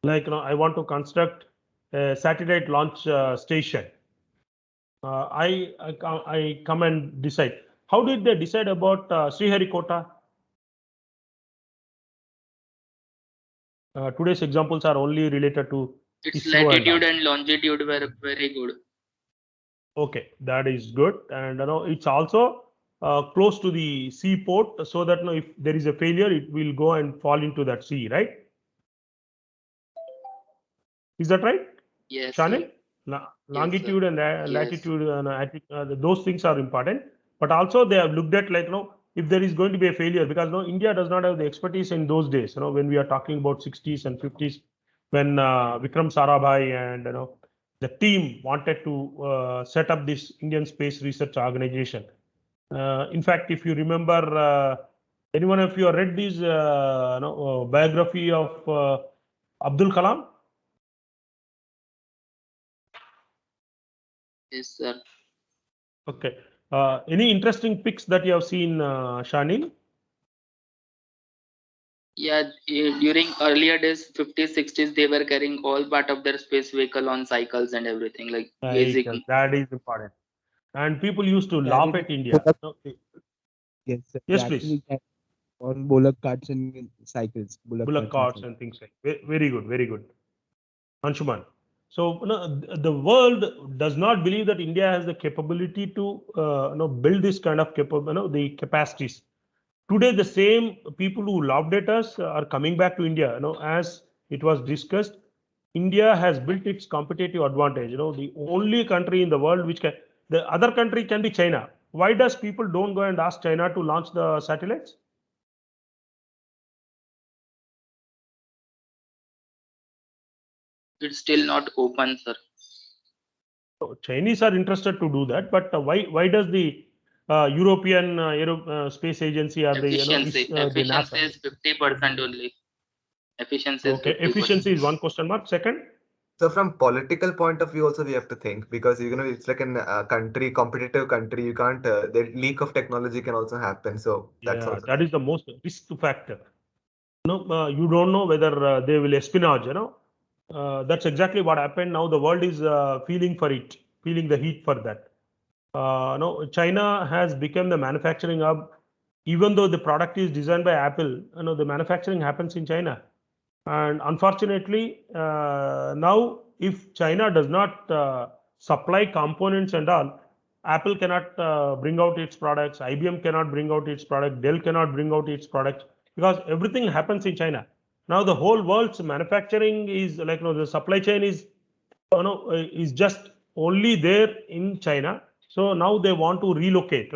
Like, I want to construct a satellite launch station. I come and decide. How did they decide about Sriharikota? Today's examples are only related to Its ISRO latitude and longitude were very good. Okay, that is good, and it's also close to the seaport, so that if there is a failure, it will go and fall into that sea, right? Is that right, Yes, Shanil? sir. Longitude and Yes. latitude and those things are important, but also they have looked at like if there is going to be a failure, because India does not have the expertise in those days. When we are talking about 60s and 50s, when Vikram Sarabhai and the team wanted to set up this Indian Space Research Organization. In fact, if you remember, anyone of you have read this biography of Abdul Kalam? Yes, sir. Okay. Any interesting pics that you have seen, Shanil? Yeah, during earlier days, 50s, 60s, they were carrying all part of their space vehicle on cycles and everything, like basic. That is important. And people used to laugh Carried at India. Yes, sir. Yes, They please. actually carried on bullock carts and cycles. Bullock carts and things like. Very good, very good. Anshuman. So the world does not believe that India has the capability to build this kind of the capacities. Today, the same people who laughed at us are coming back to India. As it was discussed, India has built its competitive advantage. The only country in the world which can, the other country can be China. Why does people don't go and ask China to launch the satellites? It's still not open, sir. So Chinese are interested to do that, but why does the European Space Agency or Efficiency. the Efficiency NASA? is 50% only. Efficiency is Okay, 50%. efficiency is one question mark. Second, So from political point of view, also we have to think, because it's like an country, competitive country. You can't. The leak of technology can also happen. So that's yeah, also. that is the most risk factor. You don't know whether they will espionage. That's exactly what happened. Now the world is feeling for it, feeling the heat for that. No, China has become the manufacturing hub. Even though the product is designed by Apple, the manufacturing happens in China. And unfortunately, now if China does not supply components and all, Apple cannot bring out its products, IBM cannot bring out its product, Dell cannot bring out its products, because everything happens in China. Now the whole world's manufacturing is like, the supply chain is, is just only there in China. So now they want to relocate,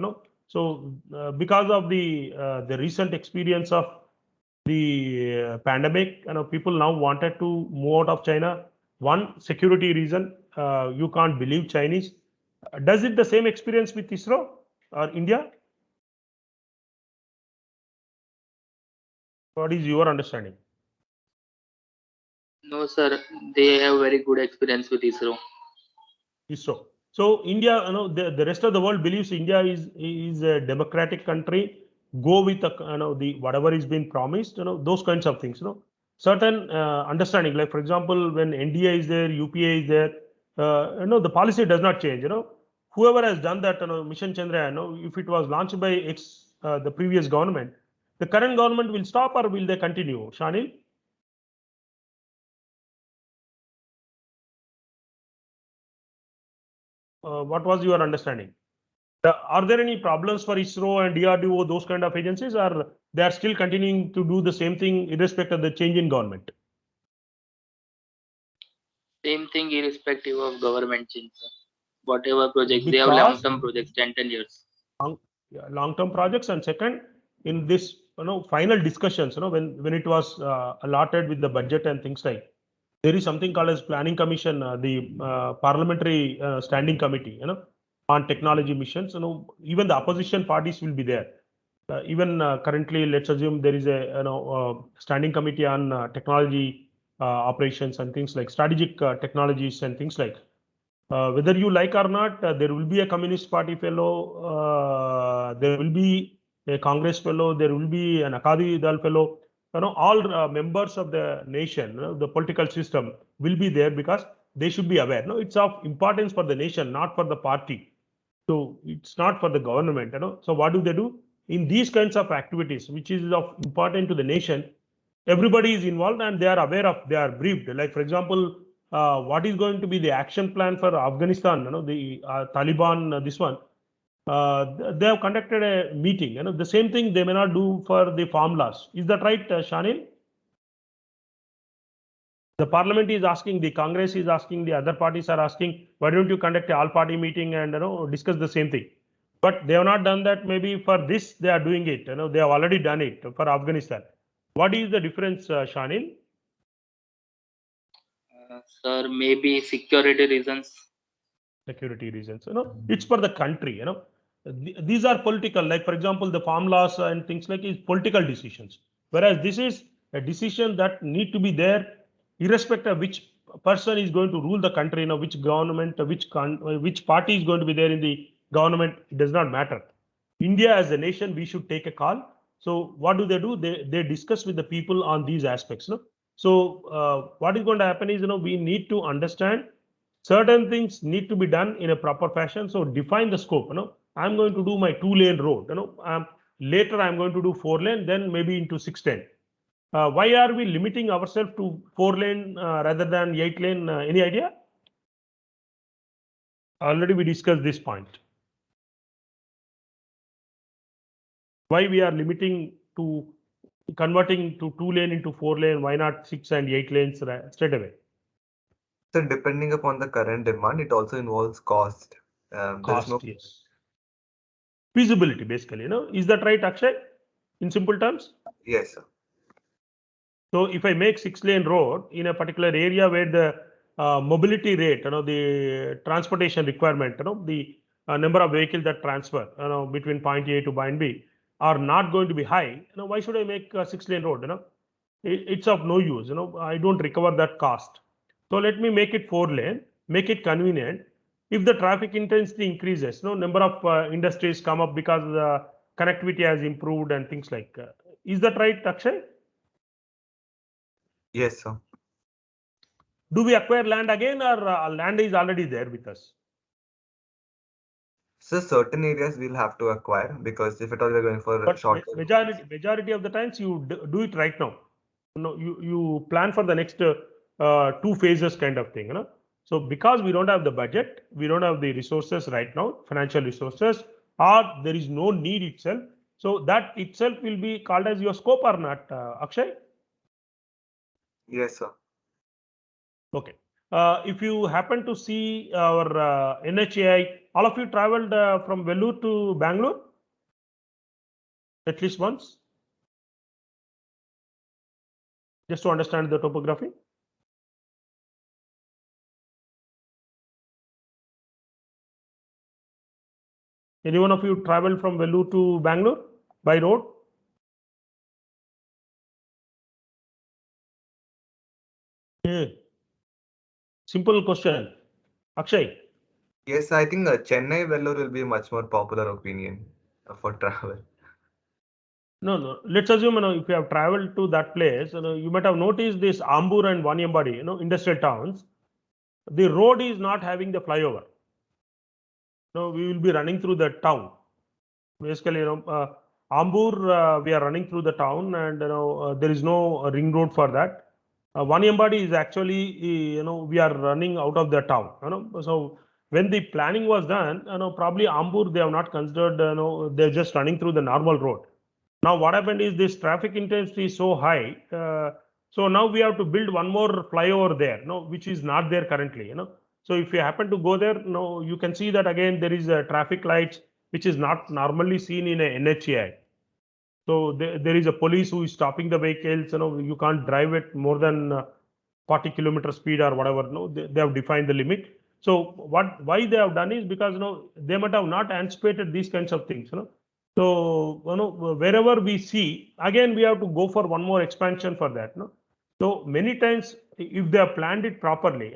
So because of the recent experience of the pandemic, people now wanted to move out of China. One, security reason, you can't believe Chinese. Does it the same experience with ISRO or India? What is your understanding? No, sir. They have very good experience with ISRO. ISRO. So India, the rest of the world believes India is a democratic country. Go with the whatever is being promised, those kinds of things. Certain understanding, like for example, when NDA is there, UPA is there, the policy does not change. Whoever has done that, Mission Chandrayaan, if it was launched by the previous government, the current government will stop or will they continue? Shanil? What was your understanding? Are there any problems for ISRO and DRDO, those kind of agencies, or they are still continuing to do the same thing irrespective of the change in government? Same thing irrespective of government change, sir. Whatever projects, they have Because long-term projects, 10 years. Long-term projects, and second, in this final discussions, when it was allotted with the budget and things like, there is something called as planning commission, the parliamentary standing committee, on technology missions. Even the opposition parties will be there. Even currently, let's assume there is a standing committee on technology operations and things like strategic technologies and things like. Whether you like or not, there will be a Communist Party fellow, there will be a Congress fellow, there will be an Akadi Dal fellow. All members of the nation, the political system will be there because they should be aware. It's of importance for the nation, not for the party. So it's not for the government. So what do they do? In these kinds of activities, which is of important to the nation, everybody is involved and they are aware of, they are briefed. Like for example, what is going to be the action plan for Afghanistan? The Taliban, this one. They have conducted a meeting. The same thing they may not do for the farm laws. Is that right, Shanil? The parliament is asking, the Congress is asking, the other parties are asking, why don't you conduct a all-party meeting and discuss the same thing? But they have not done that. Maybe for this they are doing it. They have already done it for Afghanistan. What is the difference, Shanil? Sir, maybe security reasons. Security reasons. It's for the country. These are political. Like for example, the farm laws and things like is political decisions. Whereas this is a decision that need to be there, irrespective of which person is going to rule the country. Which government, which party is going to be there in the government. It does not matter. India as a nation, we should take a call. So what do? They discuss with the people on these aspects. So what is going to happen is, we need to understand certain things need to be done in a proper fashion. So define the scope. I'm going to do my 2-lane road. Later I'm going to do 4-lane, then maybe into 6-lane. Why are we limiting ourselves to 4-lane rather than 8-lane? Any idea? Already we discussed this point. Why we are limiting to converting to 2 lane into 4 lane? Why not 6 and 8 lanes straight away? So depending upon the current demand, it also involves cost. Cost, yes. Feasibility, basically, is that right, Akshay? In simple terms? Yes, sir. So if I make 6 lane road in a particular area where the mobility rate, the transportation requirement, the number of vehicles that transfer, between point A to point B are not going to be high, why should I make a 6 lane road? It's of no use. I don't recover that cost. So let me make it 4 lane, make it convenient. If the traffic intensity increases, number of industries come up because the connectivity has improved and things like. Is that right, Akshay? Yes, sir. Do we acquire land again, or land is already there with us? So certain areas we'll have to acquire, because if at all we're going for But short. majority of the times you do it right now. You plan for the next 2 phases kind of thing. So because we don't have the budget, we don't have the resources right now, financial resources, or there is no need itself. So that itself will be called as your scope or not, Akshay? Yes, sir. Okay. If you happen to see our NHAI, all of you traveled from Vellore to Bangalore at least once, just to understand the topography. Any one of you traveled from Vellore to Bangalore by road? Simple question. Akshay? Yes, I think Chennai Vellore will be a much more popular opinion for travel. No. Let's assume, if you have traveled to that place, you might have noticed this Ambur and Vaniambadi, industrial towns. The road is not having the flyover. We will be running through the town. Basically, Ambur, we are running through the town, and there is no ring road for that. Vaniambadi is actually, we are running out of the town. So when the planning was done, probably Ambur they have not considered. They're just running through the normal road. Now what happened is this traffic intensity is so high. So now we have to build one more flyover there, which is not there currently. So if you happen to go there, you can see that again there is a traffic lights which is not normally seen in a NHAI. So there is a police who is stopping the vehicles. You can't drive it more than 40 kilometer speed or whatever. They have defined the limit. So why they have done is because they might have not anticipated these kinds of things. So wherever we see, again we have to go for one more expansion for that. So many times if they have planned it properly,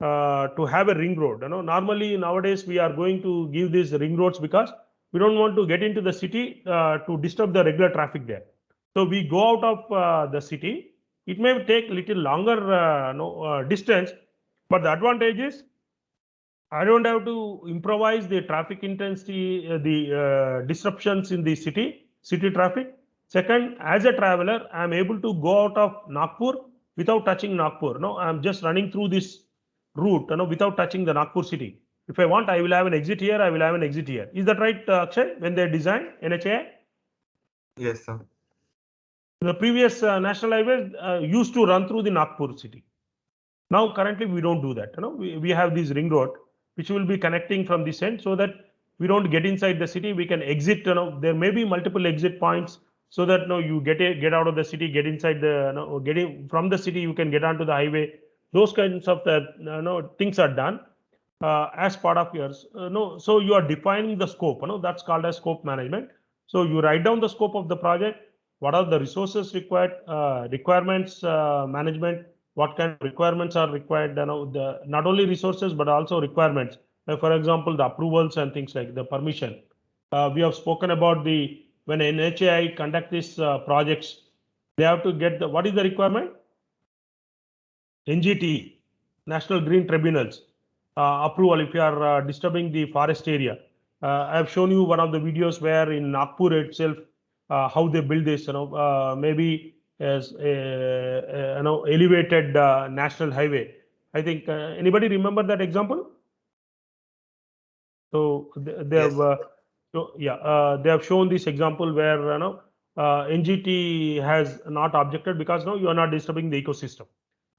to have a ring road, normally nowadays we are going to give these ring roads because we don't want to get into the city to disturb the regular traffic there. So we go out of the city. It may take little longer distance, but the advantage is I don't have to improvise the traffic intensity, the disruptions in the city traffic. Second, as a traveler, I am able to go out of Nagpur without touching Nagpur. I am just running through this route, without touching the Nagpur city. If I want, I will have an exit here. I will have an exit here. Is that right, Akshay? When they design NHAI? Yes, sir. The previous national highways used to run through the Nagpur city. Now, currently, we don't do that. We have this ring road which will be connecting from this end, so that we don't get inside the city. We can exit. There may be multiple exit points, so that you get out of the city, get inside the getting from the city. You can get onto the highway. Those kinds of things are done as part of yours. So you are defining the scope. That's called as scope management. So you write down the scope of the project. What are the resources required? Requirements management. What kind of requirements are required? Not only resources but also requirements. For example, the approvals and things like the permission. We have spoken about when NHAI conduct these projects, they have to get what is the requirement? NGT, National Green Tribunals approval if you are disturbing the forest area. I have shown you one of the videos where in Nagpur itself, how they build this. Maybe as a elevated national highway. I think anybody remember that example? So they have they have shown this example where NGT has not objected because you are not disturbing the ecosystem.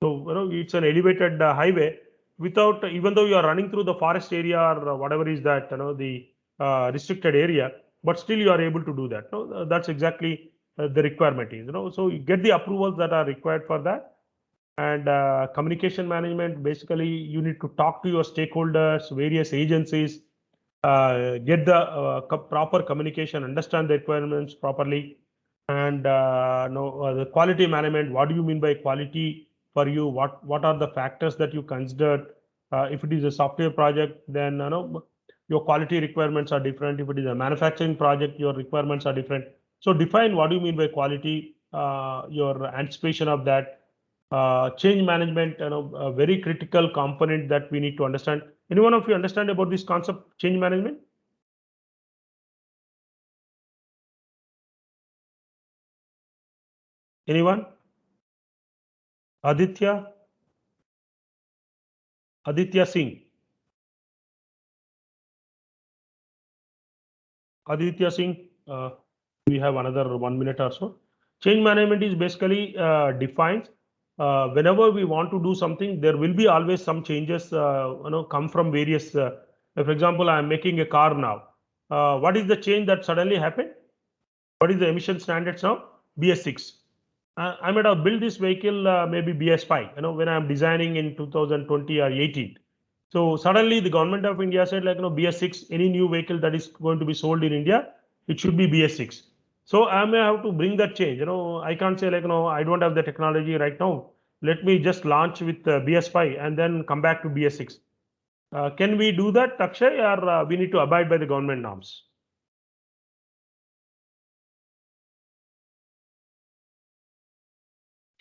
So it's an elevated highway without, even though you are running through the forest area or whatever is that the restricted area, but still you are able to do that. That's exactly the requirement is. So you get the approvals that are required for that. And communication management, basically you need to talk to your stakeholders, various agencies, get the proper communication, understand the requirements properly, and the quality management. What do you mean by quality for you? What are the factors that you considered? If it is a software project, then your quality requirements are different. If it is a manufacturing project, your requirements are different. So define what do you mean by quality, your anticipation of that. Change management, a very critical component that we need to understand. Anyone of you understand about this concept, change management? Anyone? Aditya? Aditya Singh? Aditya Singh, we have another 1 minute or so. Change management is basically defines whenever we want to do something, there will be always some changes come from various. For example, I am making a car now. What is the change that suddenly happened? What is the emission standards now? BS6. I might have built this vehicle maybe BS5. When I am designing in 2020 or 18. So suddenly the government of India said BS6, any new vehicle that is going to be sold in India, it should be BS6. So I may have to bring that change. I can't say I don't have the technology right now. Let me just launch with BS5 and then come back to BS6. Can we do that, Akshay, or we need to abide by the government norms?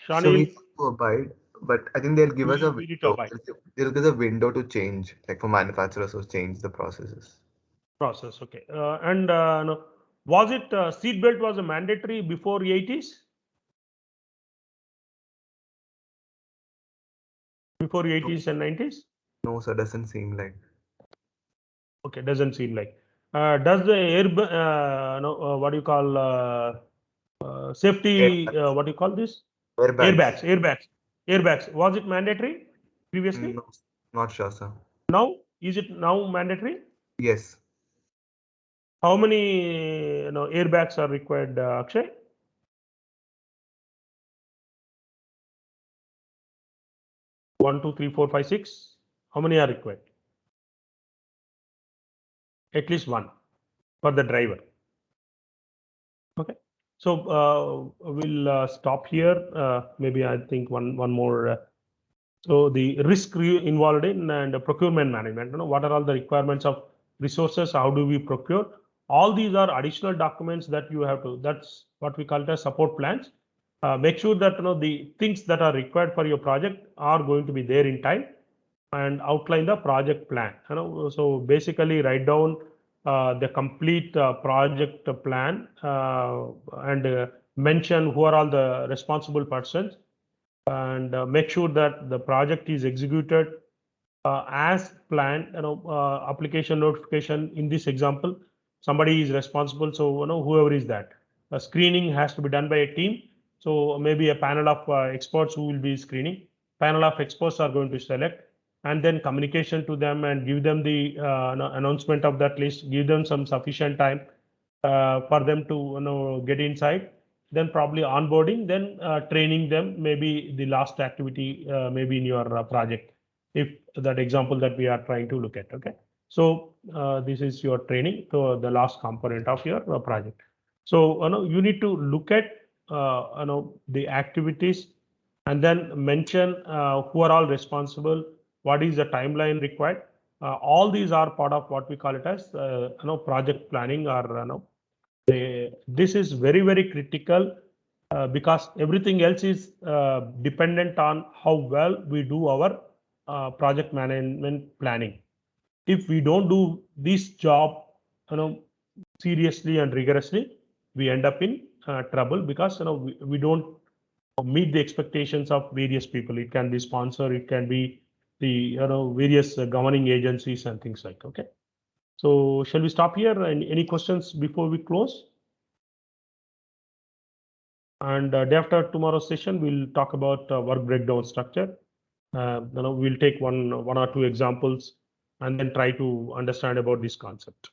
So we Shanil, need to abide, but I think they'll give us a we need to window. abide. They'll give us a window to change, like for manufacturers to change the processes. Process, okay. And no, was it seat belt was a mandatory before 80s? Before 80s and 90s? No, sir, doesn't seem like. Okay, doesn't seem like. Does the what do you call safety? Airbags. What do you call this? Airbags. Airbags. Was it mandatory previously? No, not sure, sir. Now, is it now mandatory? Yes. How many airbags are required, Akshay? One, two, three, four, five, six. How many are required? At least one for the driver. Okay. So we'll stop here. Maybe I think one more. So the risk involved in and procurement management. What are all the requirements of resources? How do we procure? All these are additional documents that you have to. That's what we call it as support plans. Make sure that the things that are required for your project are going to be there in time, and outline the project plan. So basically write down the complete project plan and mention who are all the responsible persons, and make sure that the project is executed as planned. Application notification in this example, somebody is responsible, so whoever is that, screening has to be done by a team. So maybe a panel of experts who will be screening. Panel of experts are going to select, and then communication to them and give them the announcement of that list. Give them some sufficient time for them to get inside. Then probably onboarding, then training them. Maybe the last activity, maybe in your project, if that example that we are trying to look at. Okay, so this is your training, so the last component of your project. So you need to look at the activities, and then mention who are all responsible, what is the timeline required. All these are part of what we call it as project planning, or this is very, very critical because everything else is dependent on how well we do our project management planning. If we don't do this job seriously and rigorously, we end up in trouble, because we don't meet the expectations of various people. It can be sponsor, it can be the various governing agencies and things like. Okay, So shall we stop here? Any questions before we close? And day after tomorrow's session, we'll talk about work breakdown structure. We'll take one or two examples and then try to understand about this concept.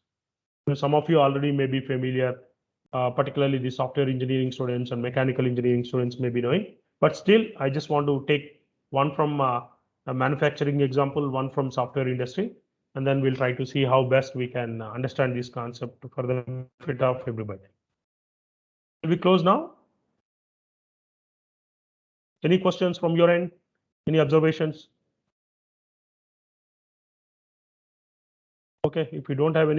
Some of you already may be familiar, particularly the software engineering students and mechanical engineering students may be knowing. But still, I just want to take one from a manufacturing example, one from software industry, and then we'll try to see how best we can understand this concept for the benefit of everybody. Will we close now? Any questions from your end? Any observations? Okay, if you don't have any